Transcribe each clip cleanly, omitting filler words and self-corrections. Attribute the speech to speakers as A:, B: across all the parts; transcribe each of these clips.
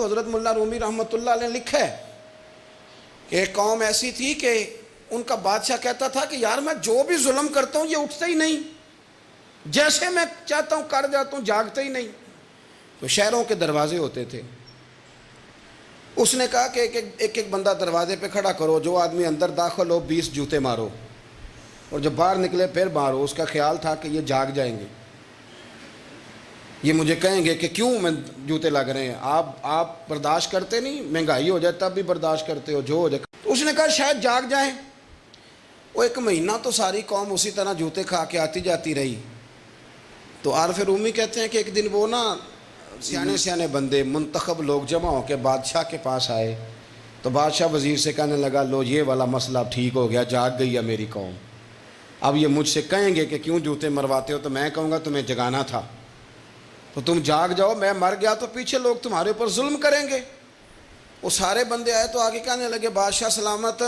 A: تو حضرت ملا رومی رحمۃ اللہ علیہ نے لکھا ہے کہ ایک قوم ایسی تھی کہ ان کا بادشاہ کہتا تھا کہ یار میں جو بھی ظلم کرتا ہوں یہ اٹھتا ہی نہیں، جیسے میں چاہتا ہوں کر جاتا ہوں، جاگتا ہی نہیں۔ تو شہروں کے دروازے ہوتے تھے، اس نے کہا کہ ایک ایک بندہ دروازے پہ کھڑا کرو، جو آدمی اندر داخل ہو 20 جوتے مارو، اور جب باہر نکلے پھر مارو۔ اس کا خیال تھا کہ یہ جاگ جائیں گے، یہ مجھے کہیں گے کہ کیوں میں جوتے لگ رہے ہیں، آپ برداشت کرتے نہیں، مہنگائی ہو جائے تب بھی برداشت کرتے ہو، جو ہو جائے۔ تو اس نے کہا شاید جاگ جائیں۔ وہ 1 مہینہ تو ساری قوم اسی طرح جوتے کھا کے آتی جاتی رہی۔ تو عارف رومی کہتے ہیں کہ ایک دن وہ نا سیانے بندے منتخب لوگ جمع ہو کے بادشاہ کے پاس آئے، تو بادشاہ وزیر سے کہنے لگا لو یہ والا مسئلہ اب ٹھیک ہو گیا، جاگ گئی ہے میری قوم، اب یہ مجھ سے کہیں گے کہ کیوں جوتے مرواتے ہو تو میں کہوں گا تمہیں جگانا تھا، تو تم جاگ جاؤ، میں مر گیا تو پیچھے لوگ تمہارے اوپر ظلم کریں گے۔ وہ سارے بندے آئے تو آگے کہنے لگے بادشاہ سلامت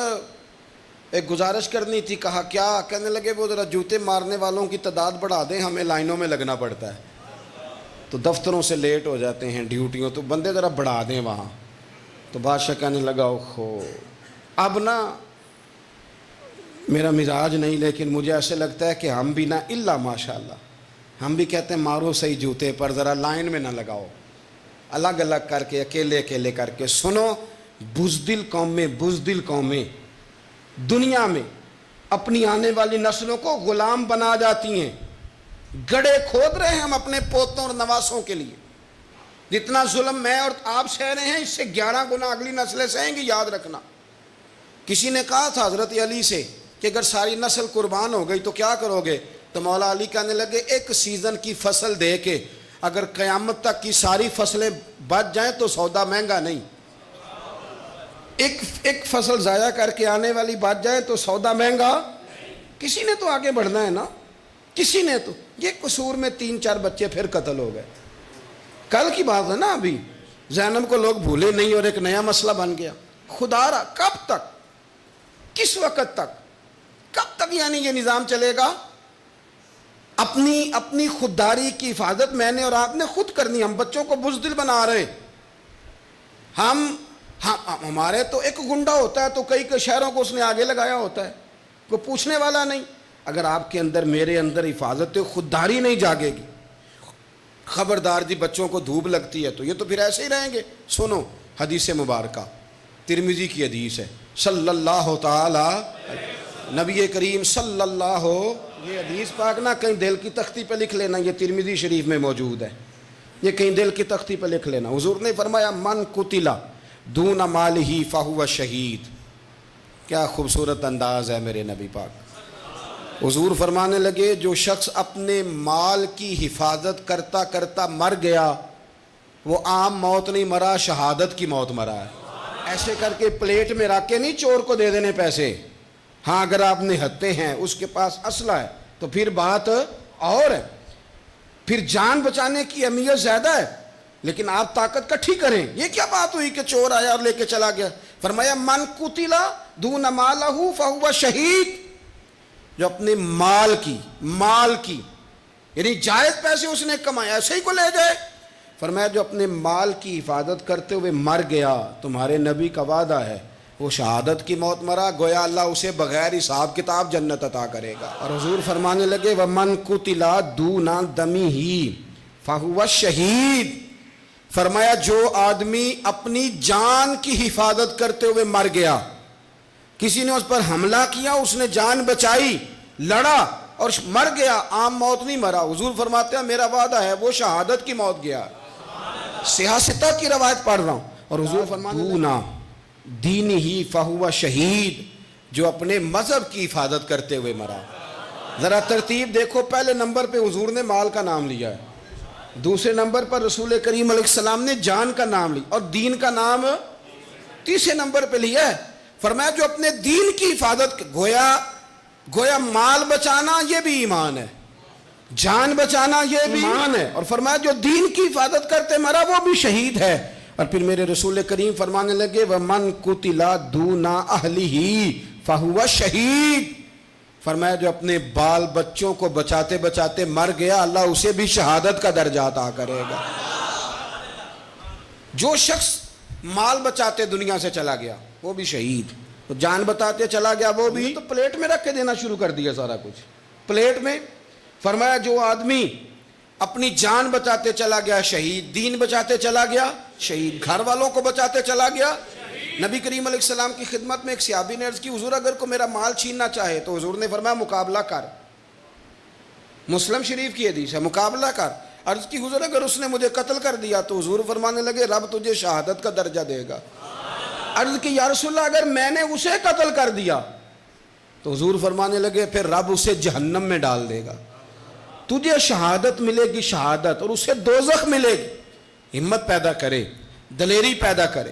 A: ایک گزارش کرنی تھی۔ کہا کیا؟ کہنے لگے وہ ذرا جوتے مارنے والوں کی تعداد بڑھا دیں، ہمیں لائنوں میں لگنا پڑتا ہے، تو دفتروں سے لیٹ ہو جاتے ہیں ڈیوٹیوں، تو بندے ذرا بڑھا دیں وہاں۔ تو بادشاہ کہنے لگا اوہو اب نا میرا مزاج نہیں، لیکن مجھے ایسے لگتا ہے کہ ہم بھی نا الا ماشاء اللہ ہم بھی کہتے ہیں مارو صحیح جوتے پر، ذرا لائن میں نہ لگاؤ، الگ الگ کر کے اکیلے کر کے۔ سنو، بزدل قومیں دنیا میں اپنی آنے والی نسلوں کو غلام بنا جاتی ہیں۔ گڑھے کھود رہے ہیں ہم اپنے پوتوں اور نواسوں کے لیے۔ جتنا ظلم میں اور آپ سہ رہے ہیں اس سے 11 گنا اگلی نسلیں سہیں گی، یاد رکھنا۔ کسی نے کہا تھا حضرت علی سے کہ اگر ساری نسل قربان ہو گئی تو کیا کرو گے؟ تو مولا علی کہنے لگے ایک سیزن کی فصل دے کے اگر قیامت تک کی ساری فصلیں بچ جائیں تو سودا مہنگا نہیں، ایک فصل ضائع کر کے آنے والی بچ جائے تو سودا مہنگا۔ کسی نے تو آگے بڑھنا ہے نا، کسی نے تو۔ یہ قصور میں 3-4 بچے پھر قتل ہو گئے، کل کی بات ہے نا، ابھی زینب کو لوگ بھولے نہیں اور ایک نیا مسئلہ بن گیا۔ خدا را کب تک، کس وقت تک، کب تک یعنی یہ نظام چلے گا؟ اپنی خودداری کی حفاظت میں نے اور آپ نے خود کرنی۔ ہم بچوں کو بزدل بنا رہے، ہمارے تو ایک گنڈا ہوتا ہے تو کئی شہروں کو اس نے آگے لگایا ہوتا ہے، کوئی پوچھنے والا نہیں۔ اگر آپ کے اندر میرے اندر حفاظت خودداری نہیں جاگے گی، خبردار جی بچوں کو دھوپ لگتی ہے تو یہ تو پھر ایسے ہی رہیں گے۔ سنو حدیث مبارکہ، ترمذی کی حدیث ہے، صلی اللہ تعالی نبی کریم صلی اللہ، یہ حدیث پاک نہ کہیں دل کی تختی پہ لکھ لینا، یہ ترمذی شریف میں موجود ہے، یہ کہیں دل کی تختی پہ لکھ لینا۔ حضور نے فرمایا من قتل دون مالہ فہو شہید۔ کیا خوبصورت انداز ہے میرے نبی پاک۔ حضور فرمانے لگے جو شخص اپنے مال کی حفاظت کرتا کرتا مر گیا وہ عام موت نہیں مرا، شہادت کی موت مرا ہے۔ ایسے کر کے پلیٹ میں رکھ کے نہیں چور کو دے دینے پیسے۔ ہاں اگر آپ نہتے ہیں، اس کے پاس اسلحہ ہے تو پھر بات اور ہے، پھر جان بچانے کی اہمیت زیادہ ہے، لیکن آپ طاقت کٹھی کریں۔ یہ کیا بات ہوئی کہ چور آیا اور لے کے چلا گیا؟ فرمایا من قتل دون مالہ فہو شہید، جو اپنے مال کی یعنی جائز پیسے اس نے کمائے ایسے ہی کو لے جائے۔ فرمایا جو اپنے مال کی حفاظت کرتے ہوئے مر گیا، تمہارے نبی کا وعدہ ہے وہ شہادت کی موت مرا، گویا اللہ اسے بغیر حساب کتاب جنت عطا کرے گا۔ اور حضور فرمانے لگے وَمَنْ قُتِلَ دُونَ دَمِهِ فَهُوَ شہید۔ فرمایا جو آدمی اپنی جان کی حفاظت کرتے ہوئے مر گیا، کسی نے اس پر حملہ کیا، اس نے جان بچائی، لڑا اور مر گیا، عام موت نہیں مرا، حضور فرماتے ہیں میرا وعدہ ہے وہ شہادت کی موت گیا۔ سیاستہ کی روایت پڑھ رہا ہوں، اور حضور فرماتے ہیں دینہ فہو شہید، جو اپنے مذہب کی حفاظت کرتے ہوئے مرا۔ ذرا ترتیب دیکھو، پہلے نمبر پہ حضور نے مال کا نام لیا ہے، دوسرے نمبر پر رسول کریم علیہ السلام نے جان کا نام لیا، اور دین کا نام تیسرے نمبر پہ لیا ہے۔ فرمایا جو اپنے دین کی حفاظت، گویا مال بچانا یہ بھی ایمان ہے، جان بچانا یہ بھی ایمان ہے، اور فرمایا جو دین کی حفاظت کرتے مرا وہ بھی شہید ہے۔ اور پھر میرے رسول کریم فرمانے لگے وَمَنْ قُتِلَ دُونَ أَهْلِهِ فَهُوَ شہید۔ فرمایا جو اپنے بال بچوں کو بچاتے بچاتے مر گیا، اللہ اسے بھی شہادت کا درجہ عطا کرے گا۔ جو شخص مال بچاتے دنیا سے چلا گیا وہ بھی شہید، تو جان بتاتے چلا گیا وہ بھی، تو پلیٹ میں رکھ کے دینا شروع کر دیا سارا کچھ پلیٹ میں۔ فرمایا جو آدمی اپنی جان بچاتے چلا گیا شہید، دین بچاتے چلا گیا شہید، گھر والوں کو بچاتے چلا گیا۔ نبی کریم علیہ السلام کی خدمت میں ایک صحابی نے عرض کی حضور اگر کو میرا مال چھیننا چاہے تو حضور نے فرمایا مقابلہ کر، مسلم شریف کی حدیث ہے، مقابلہ کر۔ عرض کی حضور اگر اس نے مجھے قتل کر دیا تو حضور فرمانے لگے رب تجھے شہادت کا درجہ دے گا۔ عرض کی یا رسول اللہ اگر میں نے اسے قتل کر دیا تو حضور فرمانے لگے پھر رب اسے جہنم میں ڈال دے گا، تجھے شہادت ملے گی شہادت اور اسے دوزخ ملے گی۔ ہمت پیدا کرے، دلیری پیدا کرے۔